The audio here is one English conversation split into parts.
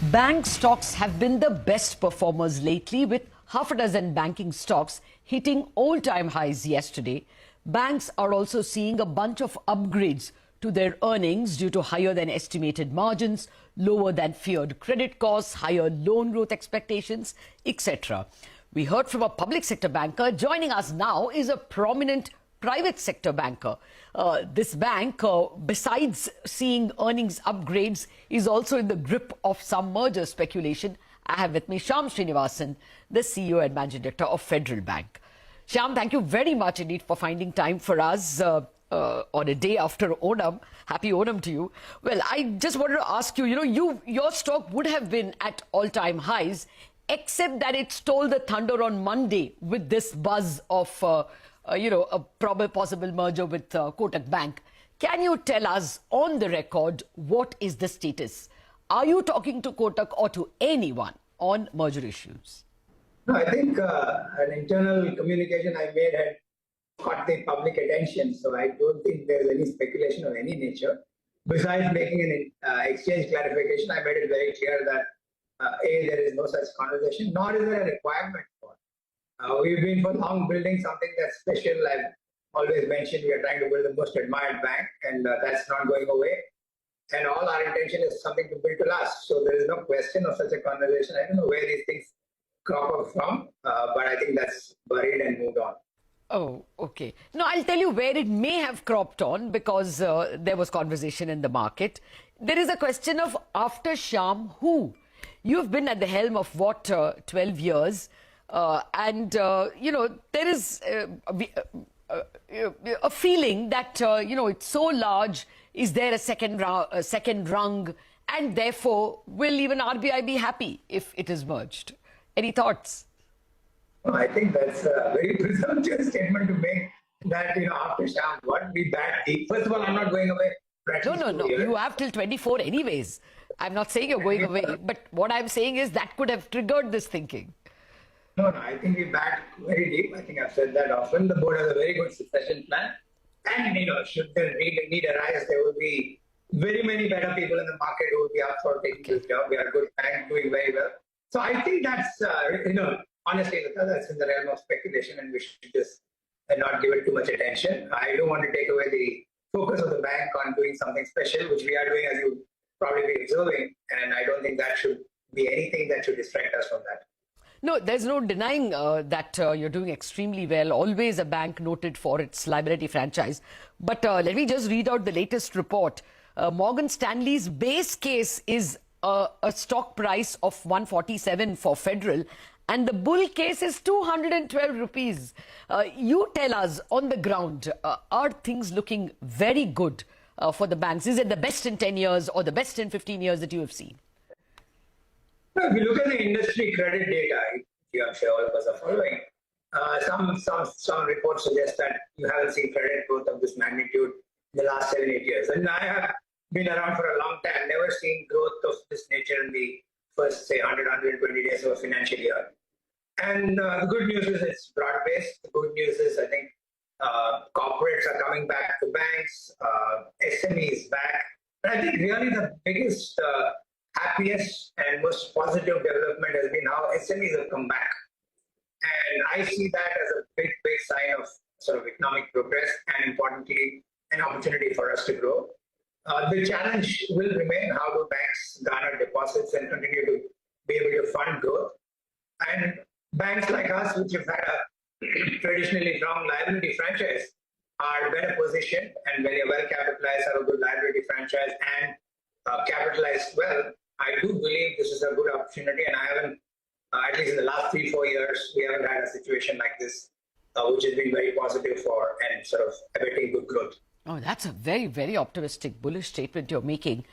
Bank stocks have been the best performers lately, with half a dozen banking stocks hitting all-time highs yesterday. Banks are also seeing a bunch of upgrades to their earnings due to higher than estimated margins, lower than feared credit costs, higher loan growth expectations, etc. We heard from a public sector banker. Joining us now is a prominent private sector banker. This bank, besides seeing earnings upgrades, is also in the grip of some merger speculation. I have with me Shyam Srinivasan, the CEO and Managing Director of Federal Bank. Shyam, thank you very much indeed for finding time for us on a day after Onam. Happy Onam to you. Well, I just wanted to ask you, your stock would have been at all-time highs, except that it stole the thunder on Monday with this buzz of a probable possible merger with Kotak Bank. Can you tell us on the record what is the status? Are you talking to Kotak or to anyone on merger issues? No, I think an internal communication I made had caught the public attention, so I don't think there's any speculation of any nature. Besides making an exchange clarification, I made it very clear that A, there is no such conversation, nor is there a requirement for it. We've been for long building something that's special. I've always mentioned we are trying to build the most admired bank, and that's not going away. And all our intention is something to build to last. So there is no question of such a conversation. I don't know where these things crop up from, but I think that's buried and moved on. Oh, okay. No, I'll tell you where it may have cropped on, because there was conversation in the market. There is a question of after Shyam, who? You've been at the helm of what, 12 years? There is a feeling that, it's so large. Is there a second rung? And therefore, will even RBI be happy if it is merged? Any thoughts? Well, I think that's a very presumptuous statement to make that, after Shyam, what we bat deep. First of all, I'm not going away. No. You have till 24 anyways. I'm not saying you're going away, but what I'm saying is that could have triggered this thinking. No, I think we bat very deep. I think I've said that often. The board has a very good succession plan. And, should the need arise, there will be very many better people in the market who will be up for taking this job. We are a good bank, doing very well. So I think that's, honestly, that's in the realm of speculation, and we should just not give it too much attention. I don't want to take away the focus of the bank on doing something special, which we are doing, as you probably be observing. And I don't think that should be anything that should distract us from that. No, there's no denying that you're doing extremely well. Always a bank noted for its liability franchise. But let me just read out the latest report. Morgan Stanley's base case is a stock price of 147 for Federal, and the bull case is 212 rupees. You tell us on the ground, are things looking very good for the banks? Is it the best in 10 years or the best in 15 years that you have seen? If you look at the industry credit data, I'm sure all of us are following, some reports suggest that you haven't seen credit growth of this magnitude in the last 7-8 years. And I have been around for a long time, never seen growth of this nature in the first, say, 120 days of a financial year. And the good news is it's broad-based. The good news is I think corporates are coming back to banks, SMEs back. But I think really the biggest happiest and most positive development has been how SMEs have come back. And I see that as a big sign of sort of economic progress and, importantly, an opportunity for us to grow. The challenge will remain: how do banks garner deposits and continue to be able to fund growth? And banks like us, which have had a traditionally strong liability franchise, are better positioned and very well capitalized, have a good liability franchise, and capitalized well. I do believe this is a good opportunity, and I haven't, at least in the last 3-4 years, we haven't had a situation like this, which has been very positive for and sort of abetting good growth. Oh, that's a very, very optimistic, bullish statement you're making.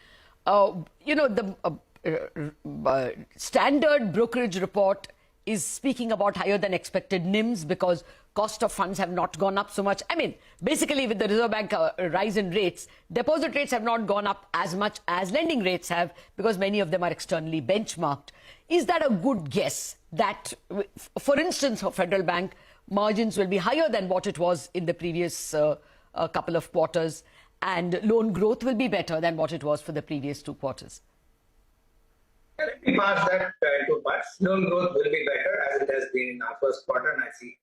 Standard brokerage report is speaking about higher than expected NIMs because cost of funds have not gone up so much. I mean, basically with the Reserve Bank rise in rates, deposit rates have not gone up as much as lending rates have because many of them are externally benchmarked. Is that a good guess that, for instance, for Federal Bank, margins will be higher than what it was in the previous couple of quarters, and loan growth will be better than what it was for the previous 2 quarters? Let me parse that in two parts. Loan growth will be better as it has been in our first quarter, and I see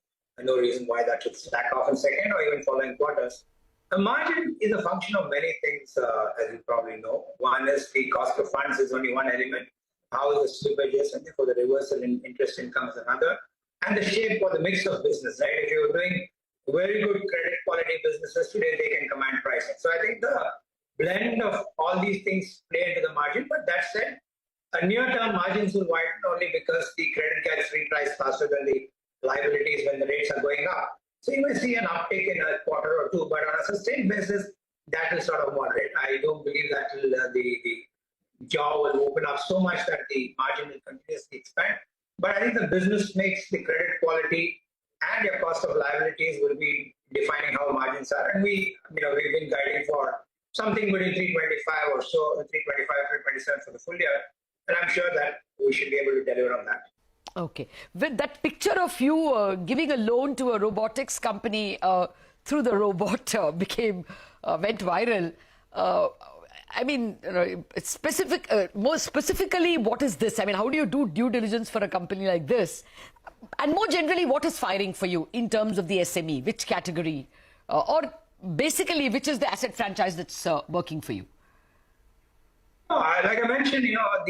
no reason why that should slack off in second or even following quarters. The margin is a function of many things, as you probably know. One is the cost of funds is only one element. How is the slippages, and therefore the reversal in interest income is another. And the shape or the mix of business, right? If you're doing very good credit quality businesses today, they can command pricing. So I think the blend of all these things play into the margin. But that said, near-term margins will widen only because the credit gets repriced faster than the liabilities when the rates are going up. So you may see an uptick in a quarter or two, but on a sustained basis, that will sort of moderate. I don't believe that will, the jaw will open up so much that the margin will continuously expand. But I think the business mix, the credit quality, and your cost of liabilities will be defining how margins are. And we've been guiding for something between 325 or so, 325, 327 for the full year. And I'm sure that we should be able to deliver on that. Okay. With that picture of you giving a loan to a robotics company through the robot went viral. I mean, it's more specifically, what is this? I mean, how do you do due diligence for a company like this? And more generally, what is firing for you in terms of the SME? Which category? Or basically, which is the asset franchise that's working for you? Like I mentioned, I'll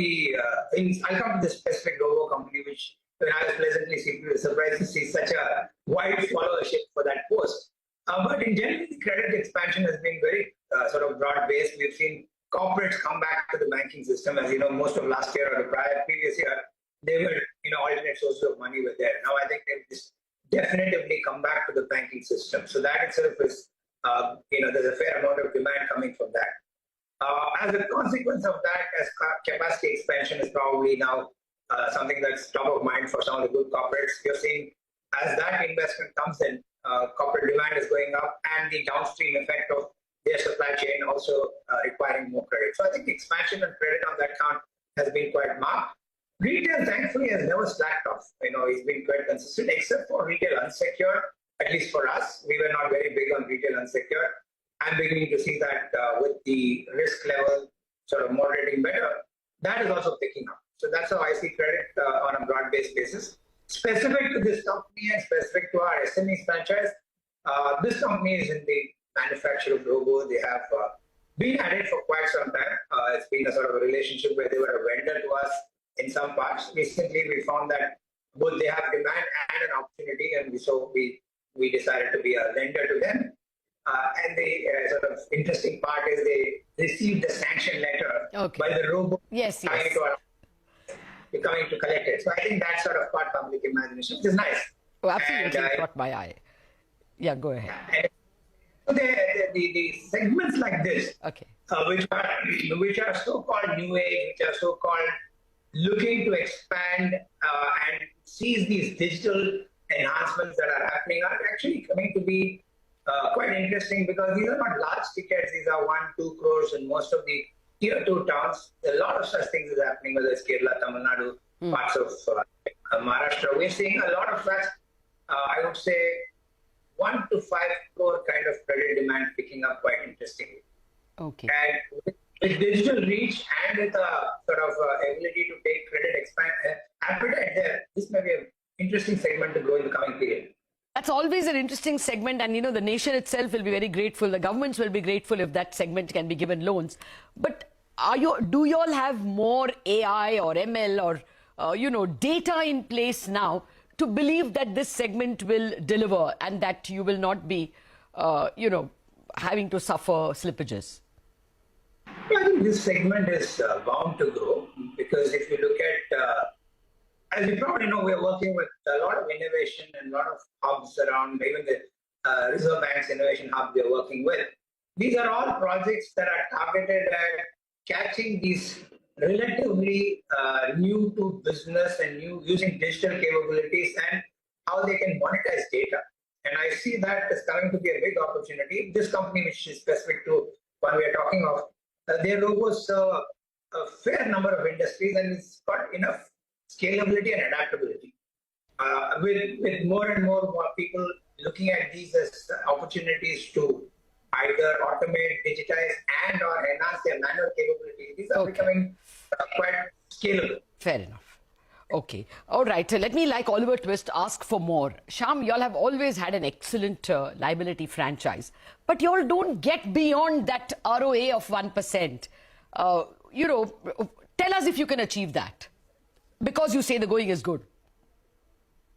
come to the specific robo company, which when I was pleasantly surprised to see such a wide followership for that post. But in general, the credit expansion has been very sort of broad-based. We've seen corporates come back to the banking system. As you know, most of last year or the previous year, they were, alternate sources of money were there. Now I think they've just definitively come back to the banking system. So that itself is, there's a fair amount of demand coming from that. As a consequence of that, as capacity expansion is probably now something that's top of mind for some of the good corporates, you're seeing as that investment comes in, corporate demand is going up, and the downstream effect of their supply chain also requiring more credit. So I think expansion and credit on that count has been quite marked. Retail, thankfully, has never slacked off. It's been quite consistent, except for retail unsecured, at least for us. We were not very big on retail unsecured. I'm beginning to see that with the risk level sort of moderating better, that is also picking up. So that's how I see credit on a broad-based basis. Specific to this company and specific to our SME franchise, this company is in the manufacture of robo. They have been at it for quite some time. It's been a sort of a relationship where they were a vendor to us in some parts. Recently, we found that both they have demand and an opportunity, and so we decided to be a lender to them. And the sort of interesting part is they received the sanction letter by the robot coming to collect it. So I think that's sort of part public imagination, which is nice. Oh, absolutely, caught my eye. Yeah, go ahead. So the segments like this, which are so-called new age, which are so-called looking to expand and seize these digital enhancements that are happening, are actually coming to be quite interesting, because these are not large tickets. These are 1-2 crores in most of the tier 2 towns. A lot of such things is happening, whether it's Kerala, Tamil Nadu, parts of Maharashtra. We're seeing a lot of such, I would say, 1 to 5 crore kind of credit demand picking up quite interestingly. Okay. And with digital reach and with a sort of ability to take credit appetite there, this may be an interesting segment to grow in the coming period. That's always an interesting segment, and the nation itself will be very grateful. The governments will be grateful if that segment can be given loans. But do you all have more AI or ML or data in place now to believe that this segment will deliver and that you will not be having to suffer slippages? I think this segment is bound to grow, because if you look at as you probably know, we are working with a lot of innovation and a lot of hubs around, even the Reserve Bank's innovation hub we are working with. These are all projects that are targeted at catching these relatively new to business and using digital capabilities and how they can monetize data. And I see that as coming to be a big opportunity. This company, which is specific to one we are talking of, their logos serve a fair number of industries, and it's got enough scalability and adaptability. With more and more people looking at these as opportunities to either automate, digitize, and or enhance their manual capabilities, these are becoming quite scalable. Fair enough. Okay. All right. Let me, like Oliver Twist, ask for more. Sham, y'all have always had an excellent liability franchise, but y'all don't get beyond that ROA of 1%. Tell us if you can achieve that, because you say the going is good.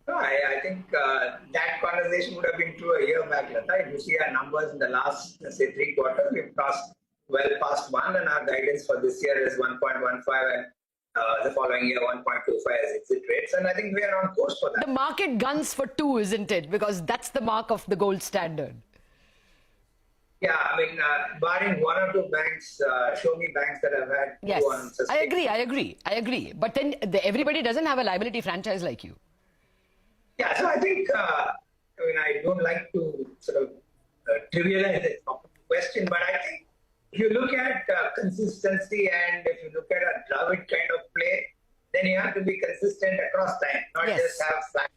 No, I think that conversation would have been true a year back, Lata. If you see our numbers in the last, let's say, 3 quarters, we've crossed well past 1, and our guidance for this year is 1.15, and the following year 1.25 as exit rates. And I think we are on course for that. The market guns for 2, isn't it? Because that's the mark of the gold standard. Yeah, I mean, barring 1 or 2 banks, show me banks that have had 2 on Yes, I agree. But then everybody doesn't have a liability franchise like you. Yeah, so I think, I don't like to sort of trivialize the question, but I think if you look at consistency and if you look at a Dravid kind of play, then you have to be consistent across time, not just have flat.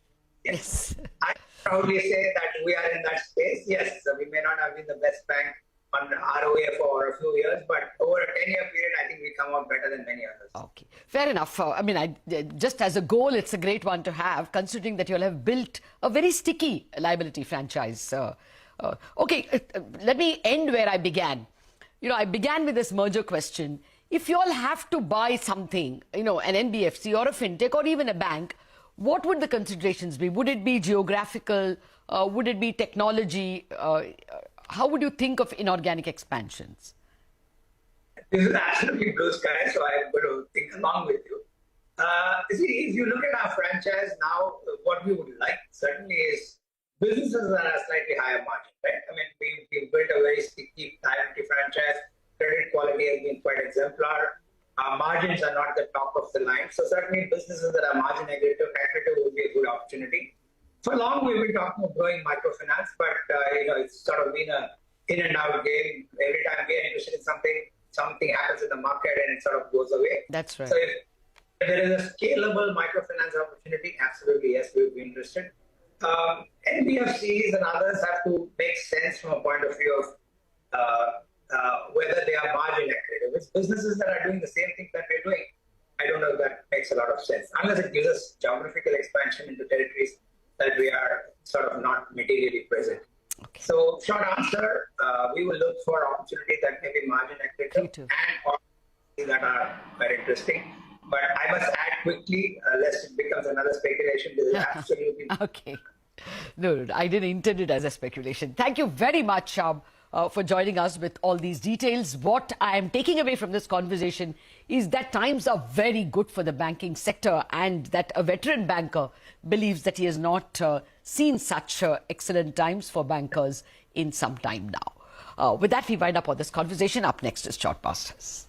Yes. I proudly say that we are in that space. Yes, we may not have been the best bank on ROA for a few years, but over a 10-year period, I think we come out better than many others. Okay, fair enough. Just as a goal, it's a great one to have, considering that you'll have built a very sticky liability franchise. Let me end where I began. I began with this merger question. If you all have to buy something, an NBFC or a fintech or even a bank, what would the considerations be? Would it be geographical? Would it be technology? How would you think of inorganic expansions? This is absolutely blue sky, so I'm going to think along with you. If you look at our franchise now, what we would like certainly is businesses that are slightly higher margin, right? I mean, we've built a very sticky liability franchise. Credit quality has been quite exemplar. Our margins are not the top of the line. So certainly businesses that are margin accretive would be a good opportunity. For long, we've been talking about growing microfinance, but it's sort of been a in and out game. Every time we are interested in something happens in the market and it sort of goes away. That's right. So if there is a scalable microfinance opportunity, absolutely yes, we would be interested. NBFCs and others have to make sense from a point of view of whether they are margin accretive. It's businesses that are doing the same thing that we're doing. I don't know if that makes a lot of sense, unless it gives us geographical expansion into territories that we are sort of not materially present. Okay. So, short answer, we will look for opportunities that may be margin accretive and opportunities that are very interesting. But I must add quickly, lest it becomes another speculation, this is absolutely... Okay. No, I didn't intend it as a speculation. Thank you very much, Shyam, for joining us with all these details. What I am taking away from this conversation is that times are very good for the banking sector, and that a veteran banker believes that he has not seen such excellent times for bankers in some time now. With that, we wind up on this conversation. Up next is Short Pastors.